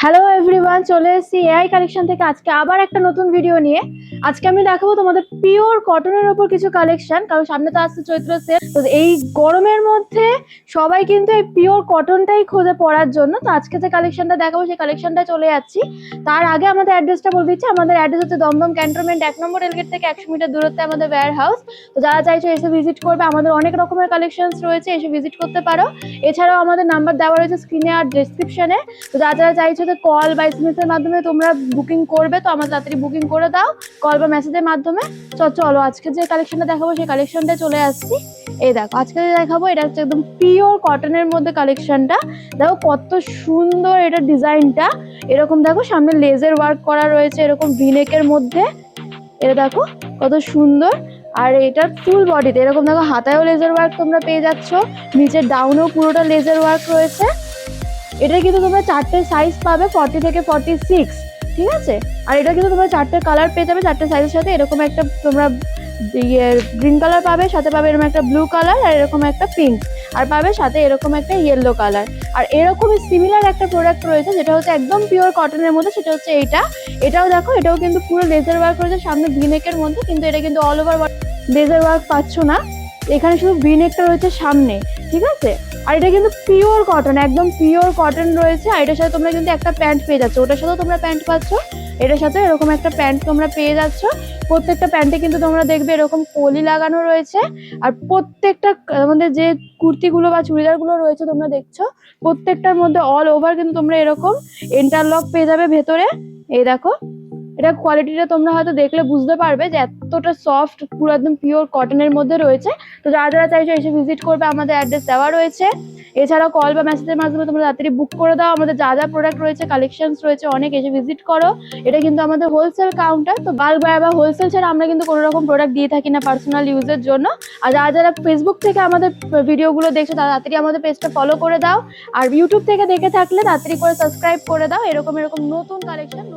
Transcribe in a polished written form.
Hello everyone, চলে এসেছি AI collection থেকে আজকে আবার একটা নতুন ভিডিও নিয়ে। আজকে আমি দেখাবো তোমাদের পিওর কটনের ওপর কিছু কালেকশন, কারণ সামনে তো আসছে চৈত্র সেল। তো এই গরমের মধ্যে সবাই কিন্তু এই পিওর কটনটাই খোঁজে পরার জন্য। তো আজকে যে কালেকশনটা দেখাবো সেই কালেকশনটা চলে যাচ্ছি। তার আগে আমাদের অ্যাড্রেসটা বলে দিচ্ছি। আমাদের অ্যাড্রেস হচ্ছে দমদম ক্যান্টনমেন্ট 1 নম্বর রেলগেট থেকে 100 মিটার দূরত্বে আমাদের ওয়্যার হাউস। তো যারা চাইছো এসে ভিজিট করবে, আমাদের অনেক রকমের কালেকশনস রয়েছে, এসে ভিজিট করতে পারো। এছাড়াও আমাদের নাম্বার দেওয়া রয়েছে স্ক্রিনে আর ডেসক্রিপশনে। তো যারা চাইছো যে কল বা এসএমএস এর মাধ্যমে তোমরা বুকিং করবে, তো আমার তাড়াতাড়ি বুকিং করে দাও কল বা মেসেজের মাধ্যমে। চলো আজকে যে কালেকশনটা দেখাবো সেই কালেকশনটা চলে আসছি। এই দেখো আজকে যে দেখাবো এটা হচ্ছে একদম পিওর কটনের মধ্যে কালেকশনটা। দেখো কত সুন্দর এটা ডিজাইনটা। এরকম দেখো সামনে লেজার ওয়ার্ক করা রয়েছে এরকম ভিনেকের মধ্যে। এটা দেখো কত সুন্দর। আর এটার ফুল বডিতে এরকম দেখো হাতায়ও লেজার ওয়ার্ক তোমরা পেয়ে যাচ্ছ, নিচের ডাউনেও পুরোটা লেজার ওয়ার্ক রয়েছে। এটা কিন্তু তোমরা চারটে সাইজ পাবে, 40 থেকে 46, ঠিক আছে। আর এটা কিন্তু তোমরা চারটে কালার পেয়ে যাবে, চারটে সাইজের সাথে। এরকম একটা তোমরা গ্রিন কালার পাবে, সাথে পাবে এরকম একটা ব্লু কালার, আর এরকম একটা পিঙ্ক, আর পাবে সাথে এরকম একটা ইয়েলো কালার। আর এরকমই সিমিলার একটা প্রোডাক্ট রয়েছে যেটা হচ্ছে একদম পিওর কটনের মধ্যে, সেটা হচ্ছে এটাও দেখো, এটাও কিন্তু পুরো লেজার ওয়ার্ক রয়েছে সামনে ভিনেকের মধ্যে, কিন্তু এটা কিন্তু অল ওভার লেজার ওয়ার্ক পাচ্ছ না, এখানে শুধু ভিনেকটা রয়েছে সামনে, ঠিক আছে। আর এটা কিন্তু পিওর কটন, একদম পিওর কটন রয়েছে। আর এটার সাথে তোমরা কিন্তু একটা প্যান্ট পেয়ে যাচ্ছ, ওটার সাথেও তোমরা প্যান্ট পাচ্ছ, এটার সাথে এরকম একটা প্যান্ট তোমরা পেয়ে যাচ্ছ। প্রত্যেকটা প্যান্টে কিন্তু তোমরা দেখবে এরকম কলি লাগানো রয়েছে। আর প্রত্যেকটা আমাদের যে কুর্তিগুলো বা চুড়িদারগুলো রয়েছে তোমরা দেখছো, প্রত্যেকটার মধ্যে অল ওভার কিন্তু তোমরা এরকম ইন্টারলক পেয়ে যাবে ভেতরে। এই দেখো এটা কোয়ালিটিটা তোমরা হয়তো দেখলে বুঝতে পারবে যে এতটা সফট, পুরো একদম পিওর কটনের মধ্যে রয়েছে। তো যারা চাইছো এসে ভিজিট করবে, আমাদের অ্যাড্রেস দেওয়া রয়েছে। এছাড়াও কল বা মেসেজের মাধ্যমে তোমরা তাড়াতাড়ি বুক করে দাও। আমাদের যা প্রোডাক্ট রয়েছে, কালেকশনস রয়েছে অনেক, এসে ভিজিট করো। এটা কিন্তু আমাদের হোলসেল কাউন্টার। তো বাল্ক বা হোলসেল ছাড়া আমরা কিন্তু কোনো রকম প্রোডাক্ট দিয়ে থাকি না পার্সোনাল ইউজের জন্য। আর যারা ফেসবুক থেকে আমাদের ভিডিওগুলো দেখছো তারা তাড়াতাড়ি আমাদের পেজটা ফলো করে দাও। আর ইউটিউব থেকে দেখে থাকলে তাড়াতাড়ি করে সাবস্ক্রাইব করে দাও। এরকম নতুন কালেকশন